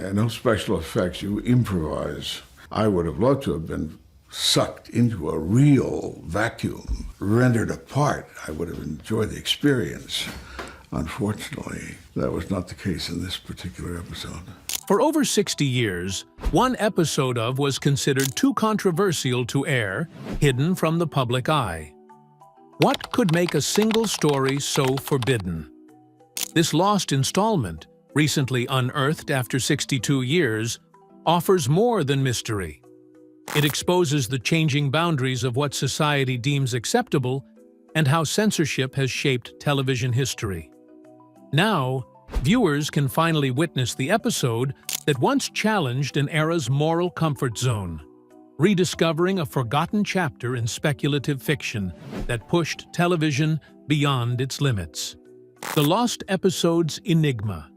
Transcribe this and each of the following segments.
Yeah, no special effects. You improvise. I would have loved to have been sucked into a real vacuum, rendered apart. I would have enjoyed the experience. Unfortunately, that was not the case in this particular episode. For over 60 years, one episode of was considered too controversial to air, hidden from the public eye. What could make a single story so forbidden? This lost installment, recently unearthed after 62 years, offers more than mystery. It exposes the changing boundaries of what society deems acceptable and how censorship has shaped television history. Now, viewers can finally witness the episode that once challenged an era's moral comfort zone, rediscovering a forgotten chapter in speculative fiction that pushed television beyond its limits. The Lost Episode's Enigma.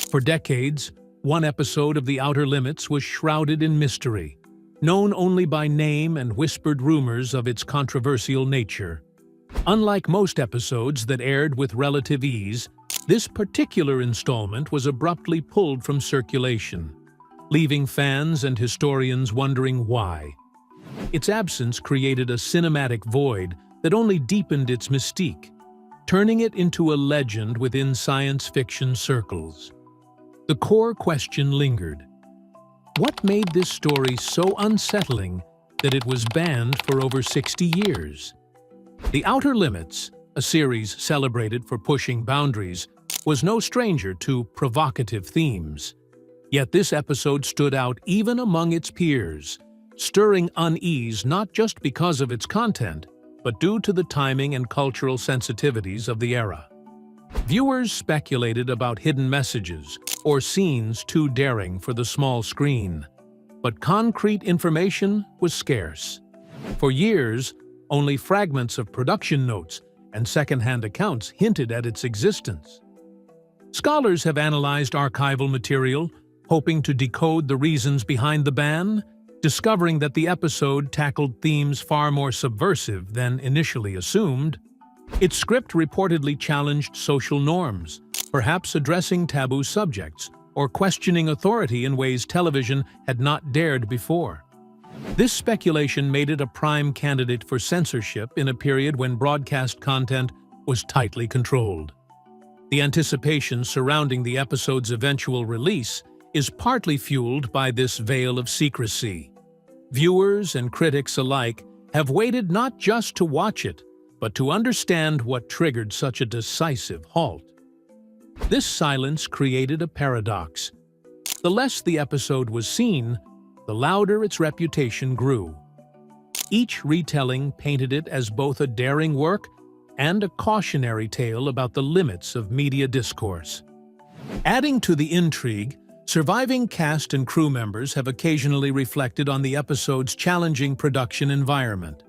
For decades, one episode of The Outer Limits was shrouded in mystery, known only by name and whispered rumors of its controversial nature. Unlike most episodes that aired with relative ease, this particular installment was abruptly pulled from circulation, leaving fans and historians wondering why. Its absence created a cinematic void that only deepened its mystique, turning it into a legend within science fiction circles. The core question lingered. What made this story so unsettling that it was banned for over 60 years? The Outer Limits, a series celebrated for pushing boundaries, was no stranger to provocative themes. Yet this episode stood out even among its peers, stirring unease not just because of its content, but due to the timing and cultural sensitivities of the era. Viewers speculated about hidden messages or scenes too daring for the small screen, but concrete information was scarce. For years, only fragments of production notes and second-hand accounts hinted at its existence. Scholars have analyzed archival material, hoping to decode the reasons behind the ban, discovering that the episode tackled themes far more subversive than initially assumed. Its script reportedly challenged social norms, perhaps addressing taboo subjects or questioning authority in ways television had not dared before. This speculation made it a prime candidate for censorship in a period when broadcast content was tightly controlled. The anticipation surrounding the episode's eventual release is partly fueled by this veil of secrecy. Viewers and critics alike have waited not just to watch it, but to understand what triggered such a decisive halt. This silence created a paradox. The less the episode was seen, the louder its reputation grew. Each retelling painted it as both a daring work and a cautionary tale about the limits of media discourse. Adding to the intrigue, surviving cast and crew members have occasionally reflected on the episode's challenging production environment.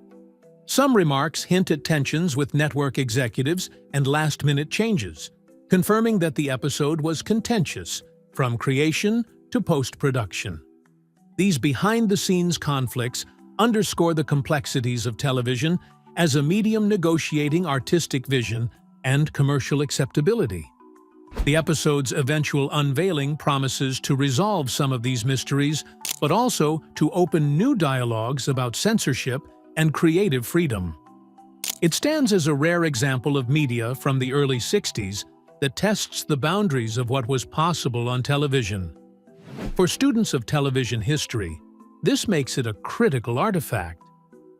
Some remarks hint at tensions with network executives and last-minute changes, confirming that the episode was contentious from creation to post-production. These behind-the-scenes conflicts underscore the complexities of television as a medium negotiating artistic vision and commercial acceptability. The episode's eventual unveiling promises to resolve some of these mysteries, but also to open new dialogues about censorship and creative freedom. It stands as a rare example of media from the early 60s that tests the boundaries of what was possible on television. For students of television history, this makes it a critical artifact,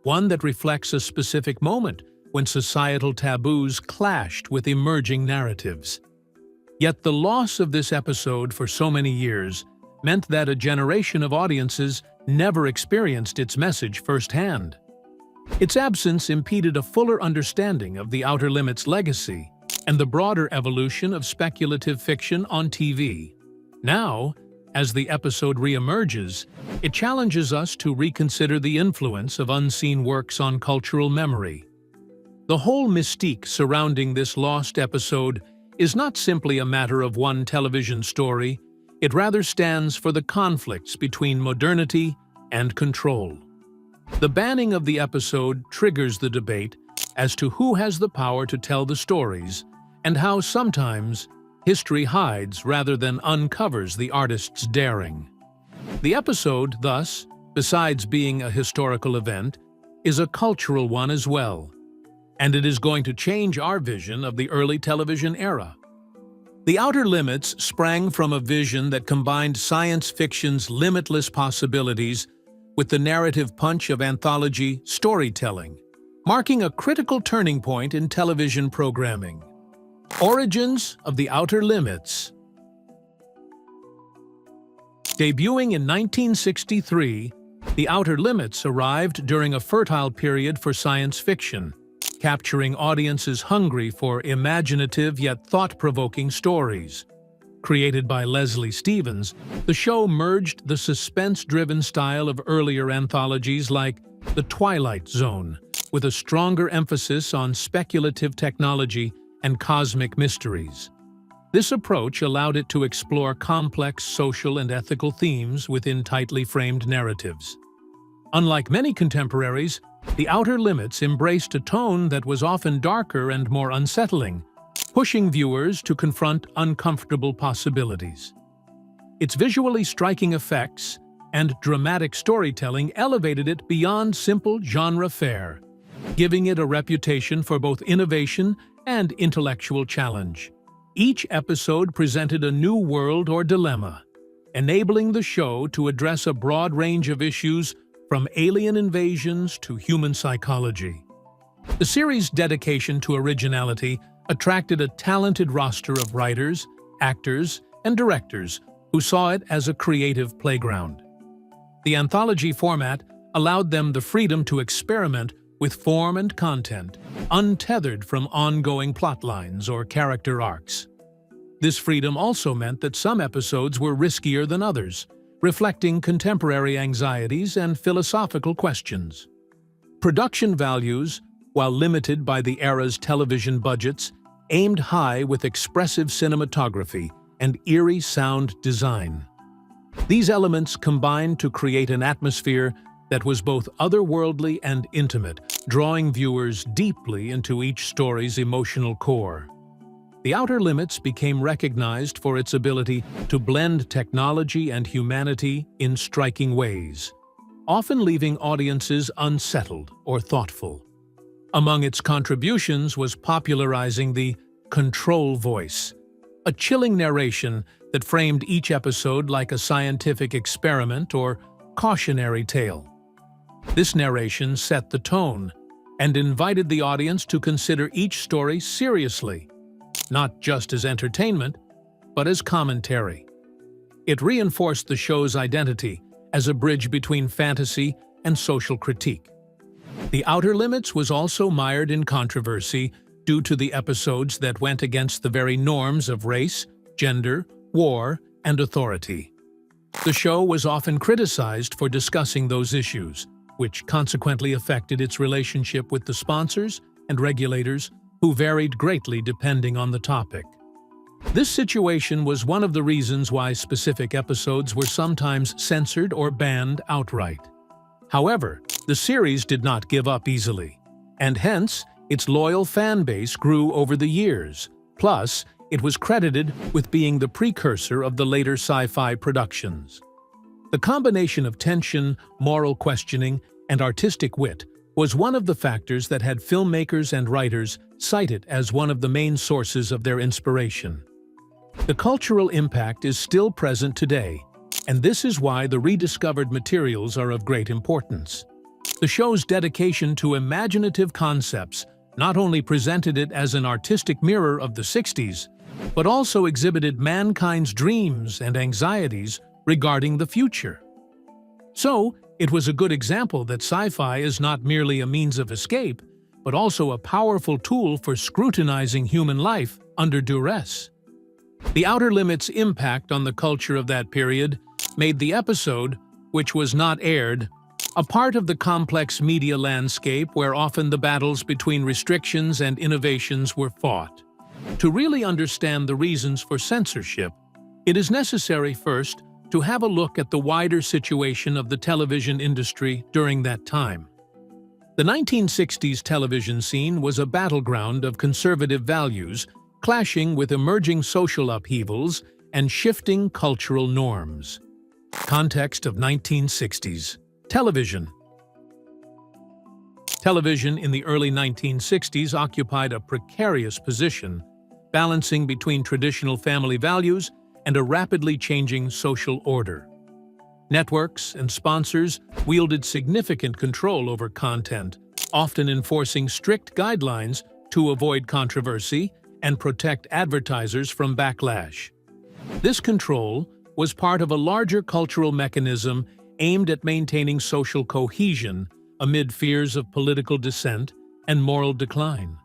one that reflects a specific moment when societal taboos clashed with emerging narratives. Yet the loss of this episode for so many years meant that a generation of audiences never experienced its message firsthand. Its absence impeded a fuller understanding of The Outer Limits' legacy and the broader evolution of speculative fiction on TV. Now, as the episode re-emerges, it challenges us to reconsider the influence of unseen works on cultural memory. The whole mystique surrounding this lost episode is not simply a matter of one television story, it rather stands for the conflicts between modernity and control. The banning of the episode triggers the debate as to who has the power to tell the stories and how sometimes history hides rather than uncovers the artist's daring. The episode, thus, besides being a historical event, is a cultural one as well, and it is going to change our vision of the early television era. The Outer Limits sprang from a vision that combined science fiction's limitless possibilities with the narrative punch of anthology storytelling, marking a critical turning point in television programming. Origins of the Outer Limits. Debuting in 1963, The Outer Limits arrived during a fertile period for science fiction, capturing audiences hungry for imaginative yet thought-provoking stories. Created by Leslie Stevens, the show merged the suspense-driven style of earlier anthologies like The Twilight Zone, with a stronger emphasis on speculative technology and cosmic mysteries. This approach allowed it to explore complex social and ethical themes within tightly framed narratives. Unlike many contemporaries, The Outer Limits embraced a tone that was often darker and more unsettling, pushing viewers to confront uncomfortable possibilities. Its visually striking effects and dramatic storytelling elevated it beyond simple genre fare, giving it a reputation for both innovation and intellectual challenge. Each episode presented a new world or dilemma, enabling the show to address a broad range of issues from alien invasions to human psychology. The series' dedication to originality attracted a talented roster of writers, actors, and directors who saw it as a creative playground. The anthology format allowed them the freedom to experiment with form and content, untethered from ongoing plotlines or character arcs. This freedom also meant that some episodes were riskier than others, reflecting contemporary anxieties and philosophical questions. Production values, while limited by the era's television budgets, aimed high with expressive cinematography and eerie sound design. These elements combined to create an atmosphere that was both otherworldly and intimate, drawing viewers deeply into each story's emotional core. The Outer Limits became recognized for its ability to blend technology and humanity in striking ways, often leaving audiences unsettled or thoughtful. Among its contributions was popularizing the control voice, a chilling narration that framed each episode like a scientific experiment or cautionary tale. This narration set the tone and invited the audience to consider each story seriously, not just as entertainment, but as commentary. It reinforced the show's identity as a bridge between fantasy and social critique. The Outer Limits was also mired in controversy due to the episodes that went against the very norms of race, gender, war, and authority. The show was often criticized for discussing those issues, which consequently affected its relationship with the sponsors and regulators, who varied greatly depending on the topic. This situation was one of the reasons why specific episodes were sometimes censored or banned outright. However, the series did not give up easily, and hence, its loyal fan base grew over the years. Plus, it was credited with being the precursor of the later sci-fi productions. The combination of tension, moral questioning, and artistic wit was one of the factors that had filmmakers and writers cite it as one of the main sources of their inspiration. The cultural impact is still present today, and this is why the rediscovered materials are of great importance. The show's dedication to imaginative concepts not only presented it as an artistic mirror of the 60s, but also exhibited mankind's dreams and anxieties regarding the future. So, it was a good example that sci-fi is not merely a means of escape, but also a powerful tool for scrutinizing human life under duress. The Outer Limits' impact on the culture of that period made the episode, which was not aired, a part of the complex media landscape where often the battles between restrictions and innovations were fought. To really understand the reasons for censorship, it is necessary first to have a look at the wider situation of the television industry during that time. The 1960s television scene was a battleground of conservative values clashing with emerging social upheavals and shifting cultural norms. Context of 1960s. Television. Television in the early 1960s occupied a precarious position, balancing between traditional family values and a rapidly changing social order. Networks and sponsors wielded significant control over content, often enforcing strict guidelines to avoid controversy and protect advertisers from backlash. This control was part of a larger cultural mechanism aimed at maintaining social cohesion amid fears of political dissent and moral decline.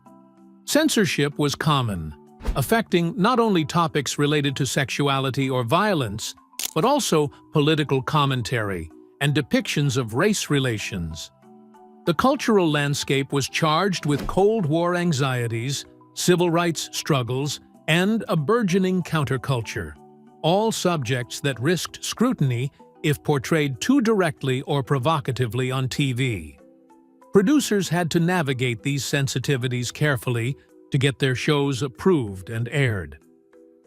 Censorship was common, affecting not only topics related to sexuality or violence, but also political commentary and depictions of race relations. The cultural landscape was charged with Cold War anxieties, civil rights struggles, and a burgeoning counterculture, all subjects that risked scrutiny if portrayed too directly or provocatively on TV. Producers had to navigate these sensitivities carefully to get their shows approved and aired.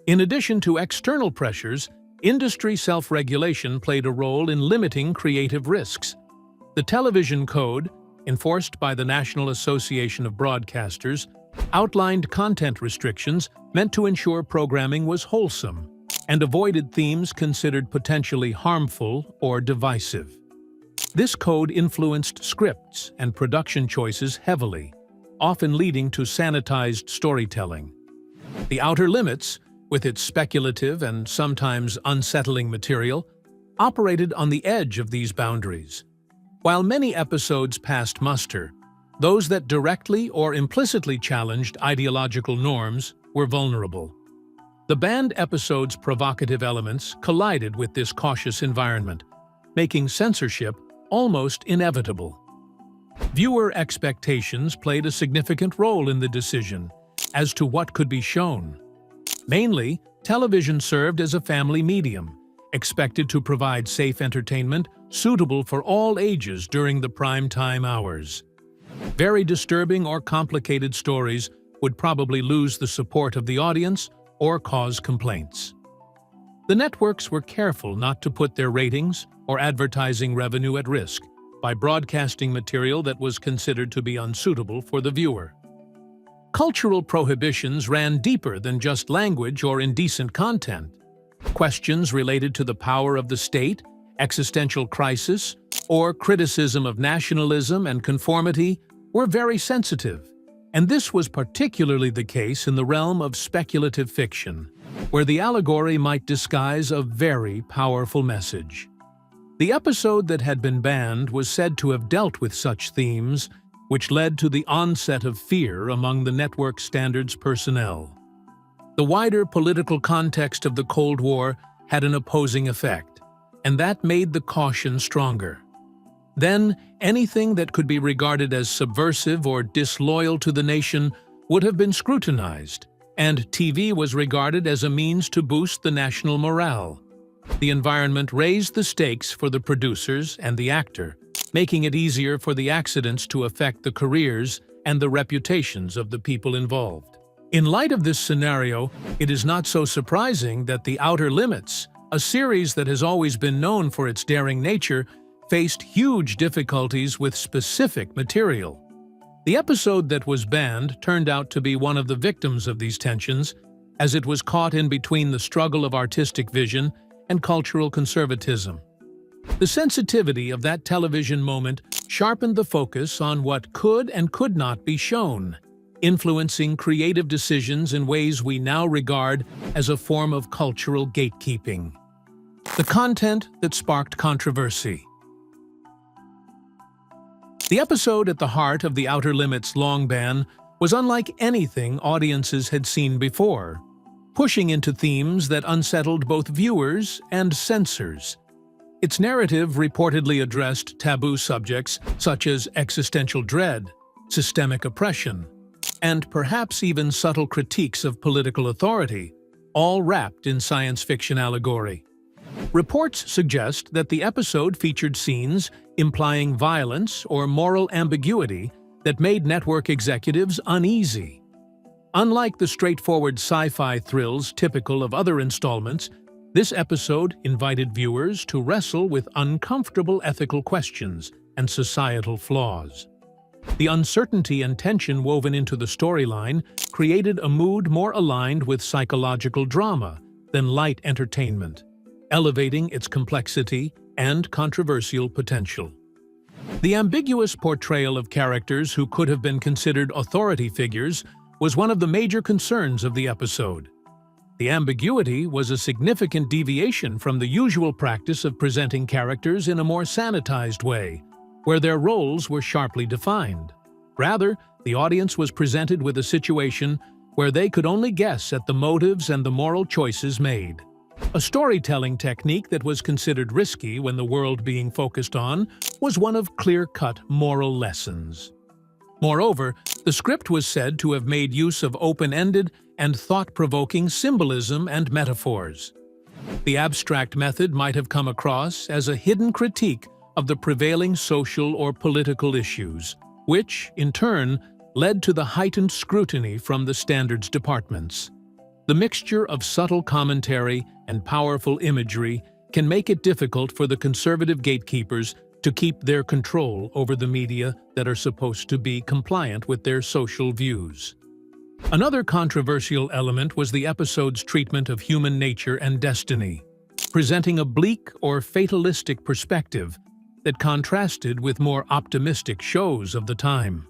In addition to external pressures, industry self-regulation played a role in limiting creative risks. The television code, enforced by the National Association of Broadcasters, outlined content restrictions meant to ensure programming was wholesome and avoided themes considered potentially harmful or divisive. This code influenced scripts and production choices heavily, often leading to sanitized storytelling. The Outer Limits, with its speculative and sometimes unsettling material, operated on the edge of these boundaries. While many episodes passed muster, those that directly or implicitly challenged ideological norms were vulnerable. The banned episodes' provocative elements collided with this cautious environment, making censorship almost inevitable. Viewer expectations played a significant role in the decision as to what could be shown. Mainly, television served as a family medium, expected to provide safe entertainment suitable for all ages during the prime time hours. Very disturbing or complicated stories would probably lose the support of the audience or cause complaints. The networks were careful not to put their ratings or advertising revenue at risk by broadcasting material that was considered to be unsuitable for the viewer. Cultural prohibitions ran deeper than just language or indecent content. Questions related to the power of the state, existential crisis, or criticism of nationalism and conformity were very sensitive, and this was particularly the case in the realm of speculative fiction, where the allegory might disguise a very powerful message. The episode that had been banned was said to have dealt with such themes, which led to the onset of fear among the network standards personnel. The wider political context of the Cold War had an opposing effect, and that made the caution stronger. Then, anything that could be regarded as subversive or disloyal to the nation would have been scrutinized, and TV was regarded as a means to boost the national morale. The environment raised the stakes for the producers and the actor, making it easier for the accidents to affect the careers and the reputations of the people involved. In light of this scenario, it is not so surprising that The Outer Limits, a series that has always been known for its daring nature, faced huge difficulties with specific material. The episode that was banned turned out to be one of the victims of these tensions, as it was caught in between the struggle of artistic vision and cultural conservatism. The sensitivity of that television moment sharpened the focus on what could and could not be shown, influencing creative decisions in ways we now regard as a form of cultural gatekeeping. The content that sparked controversy. The episode at the heart of The Outer Limits' long ban was unlike anything audiences had seen before, pushing into themes that unsettled both viewers and censors. Its narrative reportedly addressed taboo subjects such as existential dread, systemic oppression, and perhaps even subtle critiques of political authority, all wrapped in science fiction allegory. Reports suggest that the episode featured scenes implying violence or moral ambiguity that made network executives uneasy. Unlike the straightforward sci-fi thrills typical of other installments, this episode invited viewers to wrestle with uncomfortable ethical questions and societal flaws. The uncertainty and tension woven into the storyline created a mood more aligned with psychological drama than light entertainment, elevating its complexity and controversial potential. The ambiguous portrayal of characters who could have been considered authority figures was one of the major concerns of the episode. The ambiguity was a significant deviation from the usual practice of presenting characters in a more sanitized way, where their roles were sharply defined. Rather, the audience was presented with a situation where they could only guess at the motives and the moral choices made. A storytelling technique that was considered risky when the world being focused on was one of clear-cut moral lessons. Moreover, the script was said to have made use of open-ended and thought-provoking symbolism and metaphors. The abstract method might have come across as a hidden critique of the prevailing social or political issues, which, in turn, led to the heightened scrutiny from the standards departments. The mixture of subtle commentary and powerful imagery can make it difficult for the conservative gatekeepers to keep their control over the media that are supposed to be compliant with their social views. Another controversial element was the episode's treatment of human nature and destiny, presenting a bleak or fatalistic perspective that contrasted with more optimistic shows of the time.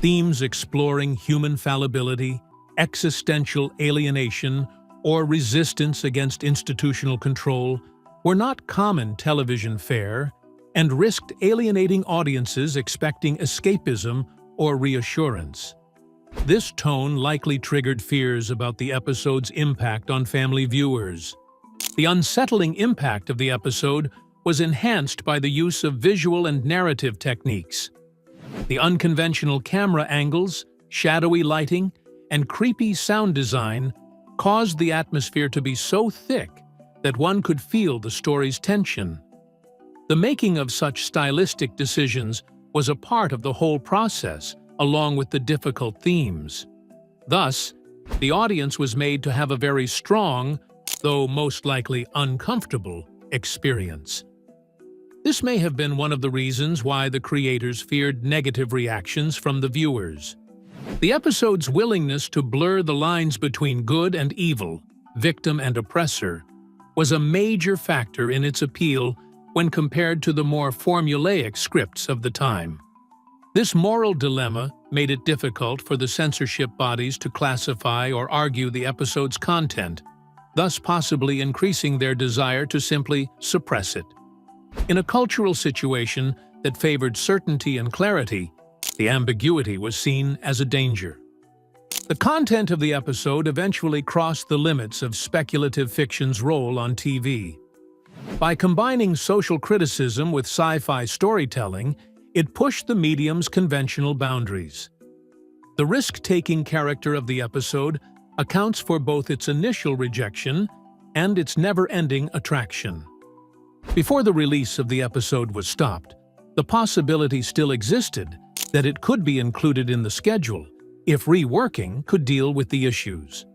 Themes exploring human fallibility, existential alienation, or resistance against institutional control were not common television fare and risked alienating audiences expecting escapism or reassurance. This tone likely triggered fears about the episode's impact on family viewers. The unsettling impact of the episode was enhanced by the use of visual and narrative techniques. The unconventional camera angles, shadowy lighting, and creepy sound design caused the atmosphere to be so thick that one could feel the story's tension. The making of such stylistic decisions was a part of the whole process, along with the difficult themes. Thus, the audience was made to have a very strong, though most likely uncomfortable, experience. This may have been one of the reasons why the creators feared negative reactions from the viewers. The episode's willingness to blur the lines between good and evil, victim and oppressor, was a major factor in its appeal when compared to the more formulaic scripts of the time. This moral dilemma made it difficult for the censorship bodies to classify or argue the episode's content, thus possibly increasing their desire to simply suppress it. In a cultural situation that favored certainty and clarity, the ambiguity was seen as a danger. The content of the episode eventually crossed the limits of speculative fiction's role on TV. By combining social criticism with sci-fi storytelling, it pushed the medium's conventional boundaries. The risk-taking character of the episode accounts for both its initial rejection and its never-ending attraction. Before the release of the episode was stopped, the possibility still existed that it could be included in the schedule if reworking could deal with the issues.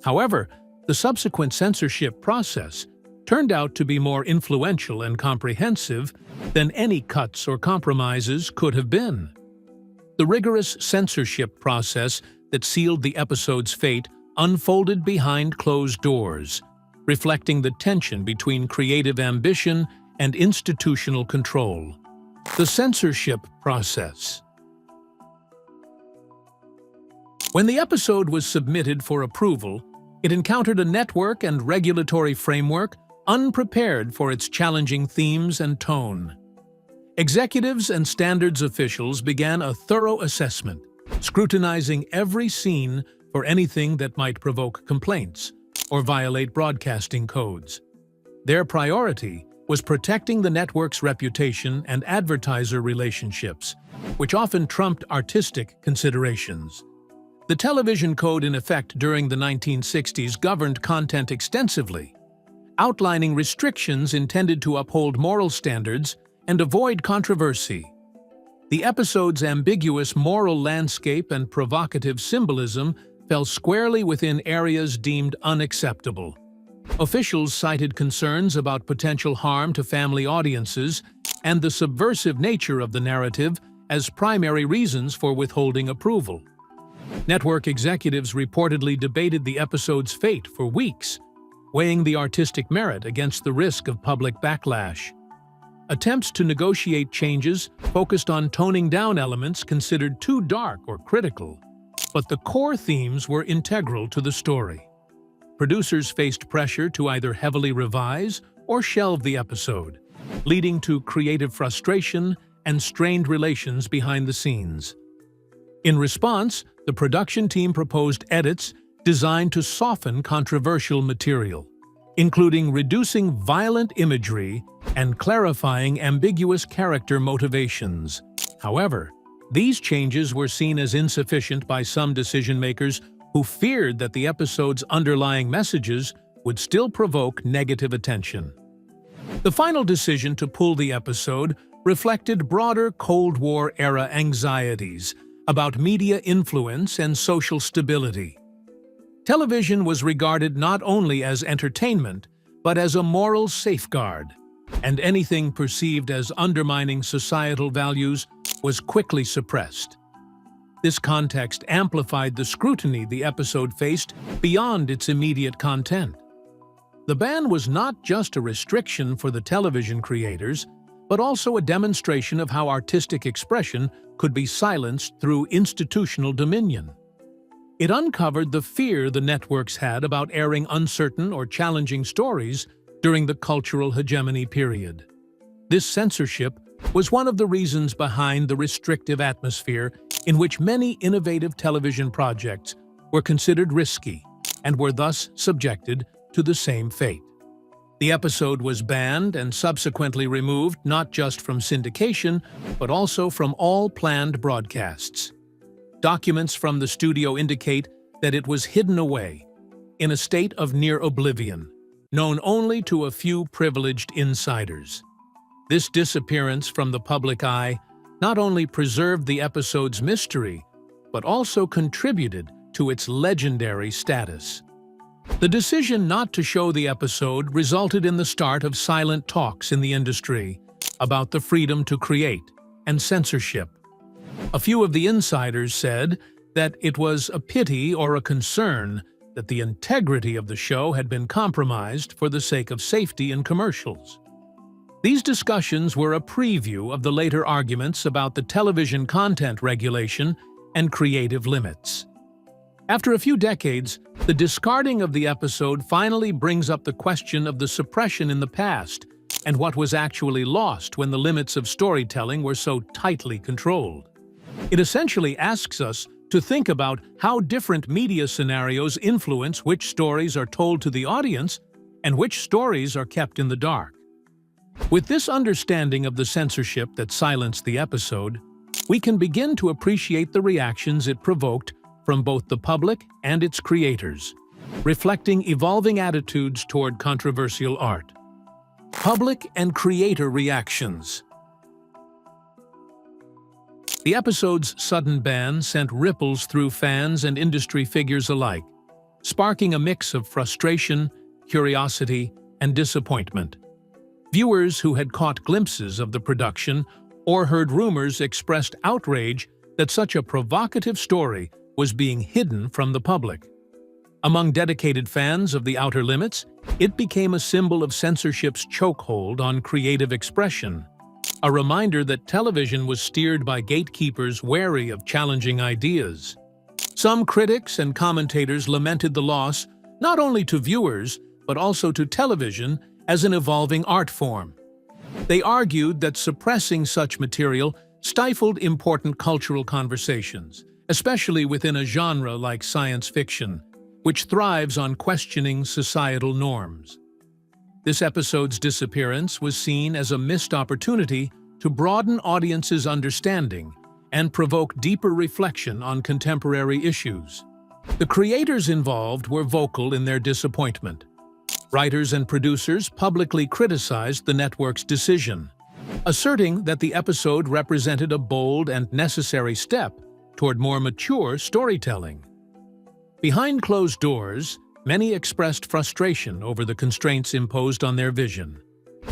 However, the subsequent censorship process turned out to be more influential and comprehensive than any cuts or compromises could have been. The rigorous censorship process that sealed the episode's fate unfolded behind closed doors, reflecting the tension between creative ambition and institutional control. The censorship process. When the episode was submitted for approval, it encountered a network and regulatory framework unprepared for its challenging themes and tone. Executives and standards officials began a thorough assessment, scrutinizing every scene for anything that might provoke complaints or violate broadcasting codes. Their priority was protecting the network's reputation and advertiser relationships, which often trumped artistic considerations. The television code in effect during the 1960s governed content extensively, outlining restrictions intended to uphold moral standards and avoid controversy. The episode's ambiguous moral landscape and provocative symbolism fell squarely within areas deemed unacceptable. Officials cited concerns about potential harm to family audiences and the subversive nature of the narrative as primary reasons for withholding approval. Network executives reportedly debated the episode's fate for weeks, weighing the artistic merit against the risk of public backlash. Attempts to negotiate changes focused on toning down elements considered too dark or critical, but the core themes were integral to the story. Producers faced pressure to either heavily revise or shelve the episode, leading to creative frustration and strained relations behind the scenes. In response, the production team proposed edits designed to soften controversial material, including reducing violent imagery and clarifying ambiguous character motivations. However, these changes were seen as insufficient by some decision-makers who feared that the episode's underlying messages would still provoke negative attention. The final decision to pull the episode reflected broader Cold War-era anxieties about media influence and social stability. Television was regarded not only as entertainment, but as a moral safeguard, and anything perceived as undermining societal values was quickly suppressed. This context amplified the scrutiny the episode faced beyond its immediate content. The ban was not just a restriction for the television creators, but also a demonstration of how artistic expression could be silenced through institutional dominion. It uncovered the fear the networks had about airing uncertain or challenging stories during the cultural hegemony period. This censorship was one of the reasons behind the restrictive atmosphere in which many innovative television projects were considered risky and were thus subjected to the same fate. The episode was banned and subsequently removed not just from syndication, but also from all planned broadcasts. Documents from the studio indicate that it was hidden away, in a state of near oblivion, known only to a few privileged insiders. This disappearance from the public eye not only preserved the episode's mystery, but also contributed to its legendary status. The decision not to show the episode resulted in the start of silent talks in the industry about the freedom to create and censorship. A few of the insiders said that it was a pity or a concern that the integrity of the show had been compromised for the sake of safety in commercials. These discussions were a preview of the later arguments about the television content regulation and creative limits. After a few decades, the discarding of the episode finally brings up the question of the suppression in the past and what was actually lost when the limits of storytelling were so tightly controlled. It essentially asks us to think about how different media scenarios influence which stories are told to the audience and which stories are kept in the dark. With this understanding of the censorship that silenced the episode, we can begin to appreciate the reactions it provoked from both the public and its creators, reflecting evolving attitudes toward controversial art. Public and creator reactions. The episode's sudden ban sent ripples through fans and industry figures alike, sparking a mix of frustration, curiosity, and disappointment. Viewers who had caught glimpses of the production or heard rumors expressed outrage that such a provocative story was being hidden from the public. Among dedicated fans of The Outer Limits, it became a symbol of censorship's chokehold on creative expression, a reminder that television was steered by gatekeepers wary of challenging ideas. Some critics and commentators lamented the loss not only to viewers, but also to television as an evolving art form. They argued that suppressing such material stifled important cultural conversations, especially within a genre like science fiction, which thrives on questioning societal norms. This episode's disappearance was seen as a missed opportunity to broaden audiences' understanding and provoke deeper reflection on contemporary issues. The creators involved were vocal in their disappointment. Writers and producers publicly criticized the network's decision, asserting that the episode represented a bold and necessary step toward more mature storytelling. Behind closed doors, many expressed frustration over the constraints imposed on their vision,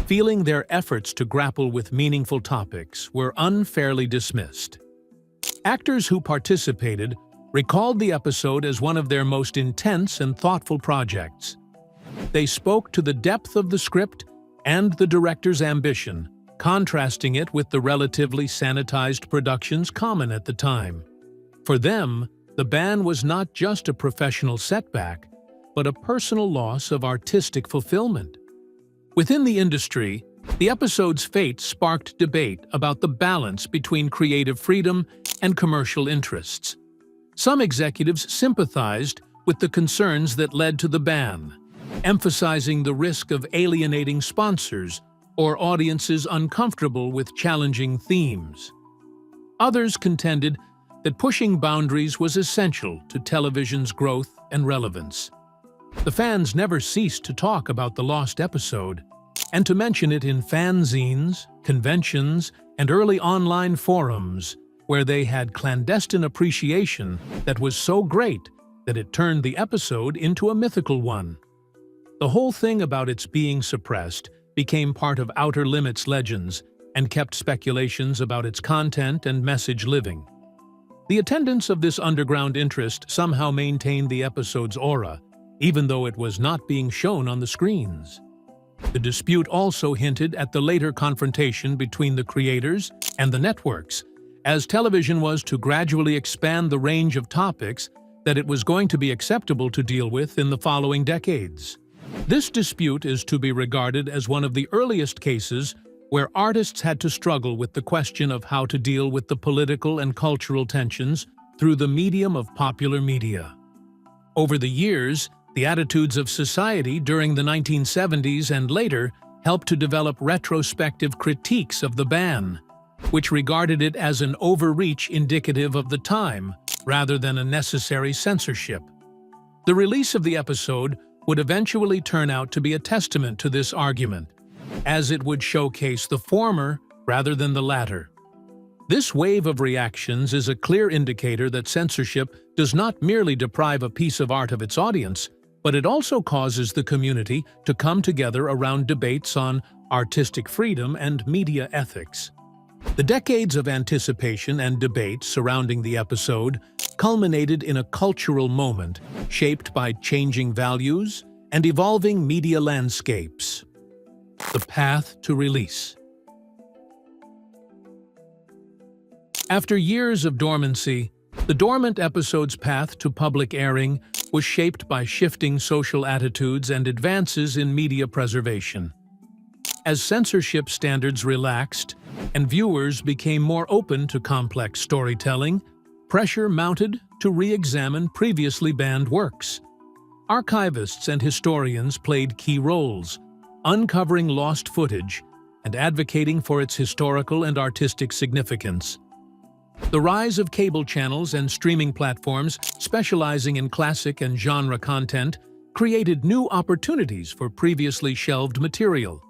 feeling their efforts to grapple with meaningful topics were unfairly dismissed. Actors who participated recalled the episode as one of their most intense and thoughtful projects. They spoke to the depth of the script and the director's ambition, contrasting it with the relatively sanitized productions common at the time. For them, the ban was not just a professional setback, but a personal loss of artistic fulfillment. Within the industry, the episode's fate sparked debate about the balance between creative freedom and commercial interests. Some executives sympathized with the concerns that led to the ban, emphasizing the risk of alienating sponsors or audiences uncomfortable with challenging themes. Others contended that pushing boundaries was essential to television's growth and relevance. The fans never ceased to talk about the lost episode, and to mention it in fanzines, conventions, and early online forums, where they had clandestine appreciation that was so great that it turned the episode into a mythical one. The whole thing about its being suppressed became part of Outer Limits legends and kept speculations about its content and message living. The attendance of this underground interest somehow maintained the episode's aura, even though it was not being shown on the screens. The dispute also hinted at the later confrontation between the creators and the networks, as television was to gradually expand the range of topics that it was going to be acceptable to deal with in the following decades. This dispute is to be regarded as one of the earliest cases where artists had to struggle with the question of how to deal with the political and cultural tensions through the medium of popular media. Over the years, the attitudes of society during the 1970s and later helped to develop retrospective critiques of the ban, which regarded it as an overreach indicative of the time rather than a necessary censorship. The release of the episode would eventually turn out to be a testament to this argument, as it would showcase the former rather than the latter. This wave of reactions is a clear indicator that censorship does not merely deprive a piece of art of its audience, but it also causes the community to come together around debates on artistic freedom and media ethics. The decades of anticipation and debate surrounding the episode culminated in a cultural moment shaped by changing values and evolving media landscapes. The path to release. After years of dormancy, the dormant episode's path to public airing was shaped by shifting social attitudes and advances in media preservation. As censorship standards relaxed and viewers became more open to complex storytelling, pressure mounted to re-examine previously banned works. Archivists and historians played key roles, uncovering lost footage and advocating for its historical and artistic significance. The rise of cable channels and streaming platforms specializing in classic and genre content created new opportunities for previously shelved material.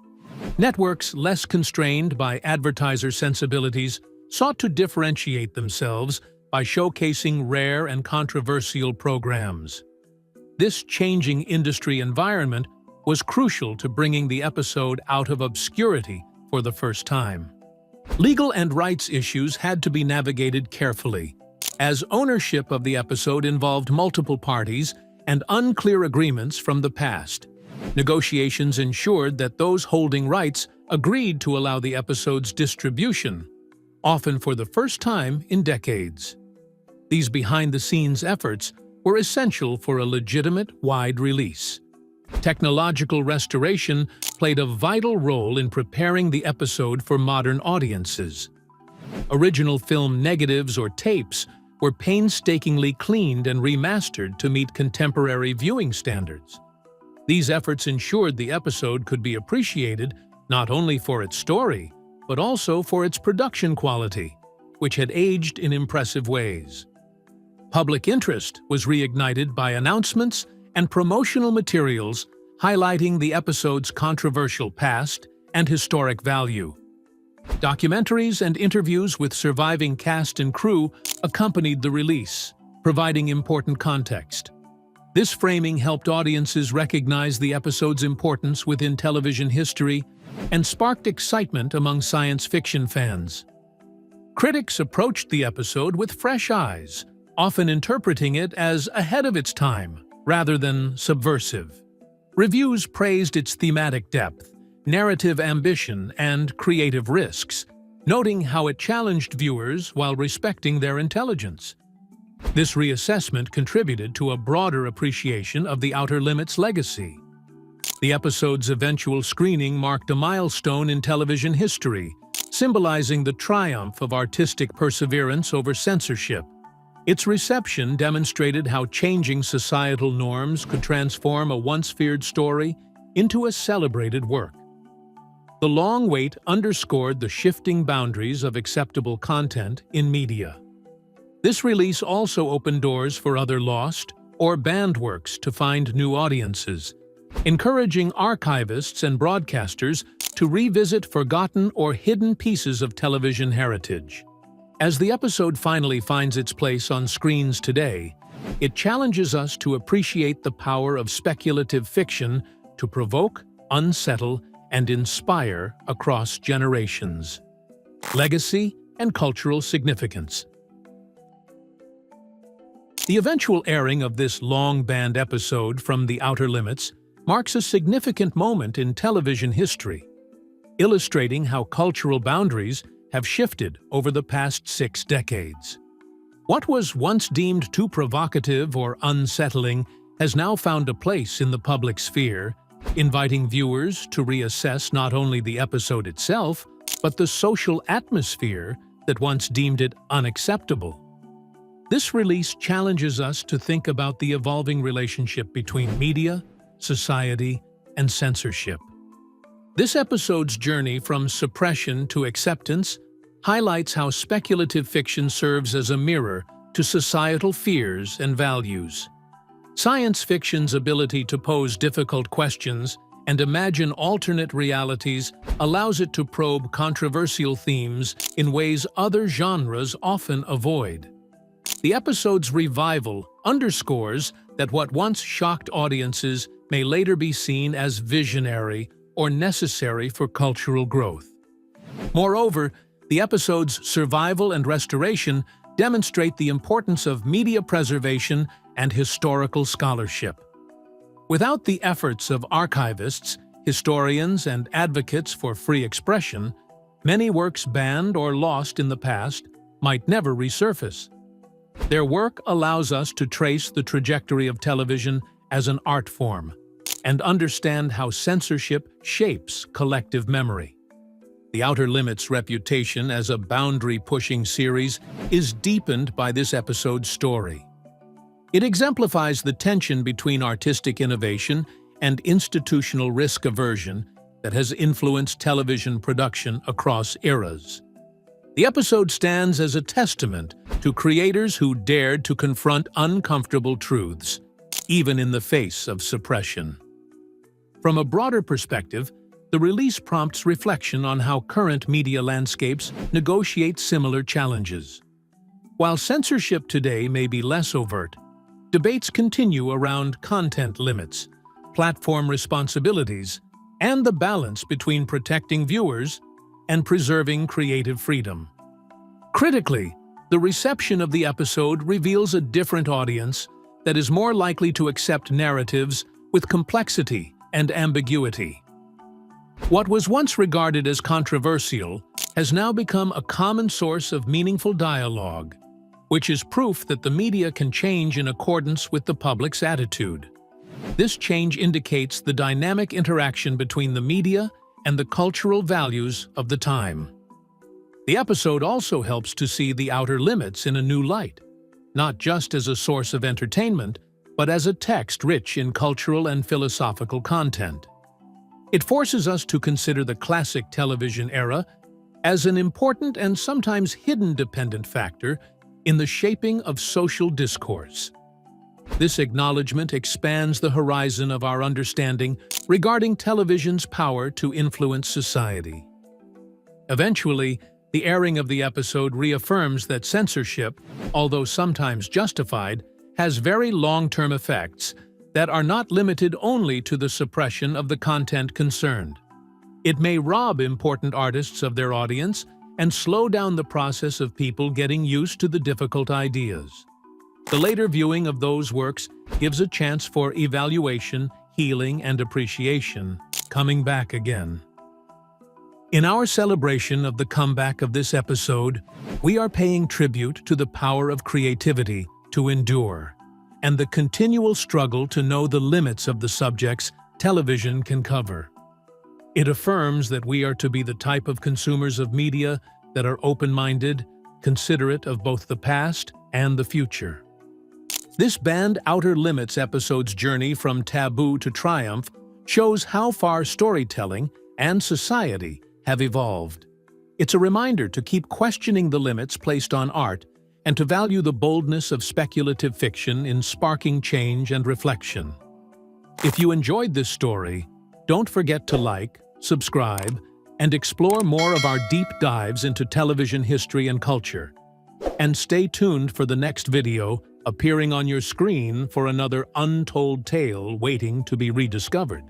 Networks less constrained by advertiser sensibilities sought to differentiate themselves by showcasing rare and controversial programs. This changing industry environment was crucial to bringing the episode out of obscurity for the first time. Legal and rights issues had to be navigated carefully, as ownership of the episode involved multiple parties and unclear agreements from the past. Negotiations ensured that those holding rights agreed to allow the episode's distribution, often for the first time in decades. These behind-the-scenes efforts were essential for a legitimate, wide release. Technological restoration played a vital role in preparing the episode for modern audiences. Original film negatives or tapes were painstakingly cleaned and remastered to meet contemporary viewing standards. These efforts ensured the episode could be appreciated not only for its story, but also for its production quality, which had aged in impressive ways. Public interest was reignited by announcements and promotional materials highlighting the episode's controversial past and historic value. Documentaries and interviews with surviving cast and crew accompanied the release, providing important context. This framing helped audiences recognize the episode's importance within television history and sparked excitement among science fiction fans. Critics approached the episode with fresh eyes, often interpreting it as ahead of its time rather than subversive. Reviews praised its thematic depth, narrative ambition, and creative risks, noting how it challenged viewers while respecting their intelligence. This reassessment contributed to a broader appreciation of The Outer Limits' legacy. The episode's eventual screening marked a milestone in television history, symbolizing the triumph of artistic perseverance over censorship. Its reception demonstrated how changing societal norms could transform a once-feared story into a celebrated work. The long wait underscored the shifting boundaries of acceptable content in media. This release also opened doors for other lost or banned works to find new audiences, encouraging archivists and broadcasters to revisit forgotten or hidden pieces of television heritage. As the episode finally finds its place on screens today, it challenges us to appreciate the power of speculative fiction to provoke, unsettle, and inspire across generations. Legacy and cultural significance. The eventual airing of this long-banned episode from The Outer Limits marks a significant moment in television history, illustrating how cultural boundaries have shifted over the past 6 decades. What was once deemed too provocative or unsettling has now found a place in the public sphere, inviting viewers to reassess not only the episode itself, but the social atmosphere that once deemed it unacceptable. This release challenges us to think about the evolving relationship between media, society, and censorship. This episode's journey from suppression to acceptance highlights how speculative fiction serves as a mirror to societal fears and values. Science fiction's ability to pose difficult questions and imagine alternate realities allows it to probe controversial themes in ways other genres often avoid. The episode's revival underscores that what once shocked audiences may later be seen as visionary or necessary for cultural growth. Moreover, the episode's survival and restoration demonstrate the importance of media preservation and historical scholarship. Without the efforts of archivists, historians, and advocates for free expression, many works banned or lost in the past might never resurface. Their work allows us to trace the trajectory of television as an art form and understand how censorship shapes collective memory. The Outer Limits' reputation as a boundary-pushing series is deepened by this episode's story. It exemplifies the tension between artistic innovation and institutional risk aversion that has influenced television production across eras. The episode stands as a testament to creators who dared to confront uncomfortable truths, even in the face of suppression. From a broader perspective, the release prompts reflection on how current media landscapes negotiate similar challenges. While censorship today may be less overt, debates continue around content limits, platform responsibilities, and the balance between protecting viewers and preserving creative freedom. Critically, the reception of the episode reveals a different audience that is more likely to accept narratives with complexity and ambiguity. What was once regarded as controversial has now become a common source of meaningful dialogue, which is proof that the media can change in accordance with the public's attitude. This change indicates the dynamic interaction between the media and the cultural values of the time. The episode also helps to see The Outer Limits in a new light, not just as a source of entertainment, but as a text rich in cultural and philosophical content. It forces us to consider the classic television era as an important and sometimes hidden dependent factor in the shaping of social discourse. This acknowledgement expands the horizon of our understanding regarding television's power to influence society. Eventually, the airing of the episode reaffirms that censorship, although sometimes justified, has very long-term effects that are not limited only to the suppression of the content concerned. It may rob important artists of their audience and slow down the process of people getting used to the difficult ideas. The later viewing of those works gives a chance for evaluation, healing, and appreciation, coming back again. In our celebration of the comeback of this episode, we are paying tribute to the power of creativity to endure, and the continual struggle to know the limits of the subjects television can cover. It affirms that we are to be the type of consumers of media that are open-minded, considerate of both the past and the future. This banned Outer Limits episode's journey from taboo to triumph shows how far storytelling and society have evolved. It's a reminder to keep questioning the limits placed on art and to value the boldness of speculative fiction in sparking change and reflection. If you enjoyed this story, don't forget to like, subscribe, and explore more of our deep dives into television history and culture. And stay tuned for the next video appearing on your screen for another untold tale waiting to be rediscovered.